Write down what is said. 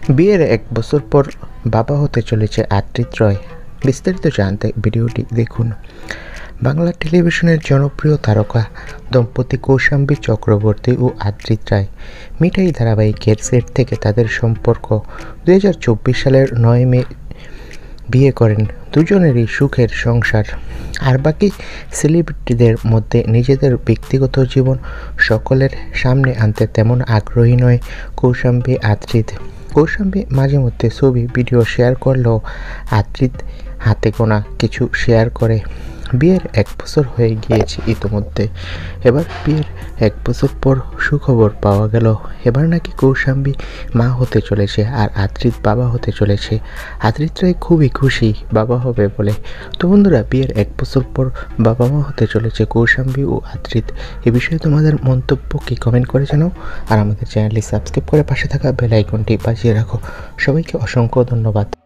বিয়ের ১ বছর পর বাবা হতে চলেছে আদ্রিত রয়। বিস্তারিত জানতে ভিডিওটি দেখুন। বাংলা টেলিভিশনের জনপ্রিয় তারকা দম্পতি কৌশাম্বী চক্রবর্তী ও আদ্রিত রায় মিঠাই ধারাবাহিকের সেট থেকে তাদের সম্পর্ক ২০২৪ সালের ৯ মে বিয়ে করেন। দুজনেরই সুখের সংসার। আর বাকি সেলিব্রিটিদের মধ্যে নিজেদের ব্যক্তিগত জীবন সকলের সামনে আনতে তেমন আগ্রহী নয় কৌশাম্বী আদ্রিত। কৌশাম্বী মাঝে মধ্যে ছবি ভিডিও শেয়ার করলেও আদ্রিত হাতে গোনা কিছু শেয়ার করে। বিয়ের ১ বছর হয়ে গিয়েছে ইতোমধ্যে। এবার বিয়ের ১ বছর পর সুখবর পাওয়া গেল। এবার নাকি কৌশাম্বী মা হতে চলেছে আর আদ্রিত বাবা হতে চলেছে। আদ্রিত রায় খুবই খুশি বাবা হবে বলে। তো বন্ধুরা, বিয়ের ১ বছর পর বাবা মা হতে চলেছে কৌশাম্বী ও আদ্রিত। এ বিষয়ে তোমাদের মন্তব্য কি কমেন্ট করে জানাও। আর আমাদের চ্যানেলটি সাবস্ক্রাইব করে পাশে থাকা বেল আইকনটি বাজিয়ে রাখো। সবাইকে অসংখ্য ধন্যবাদ।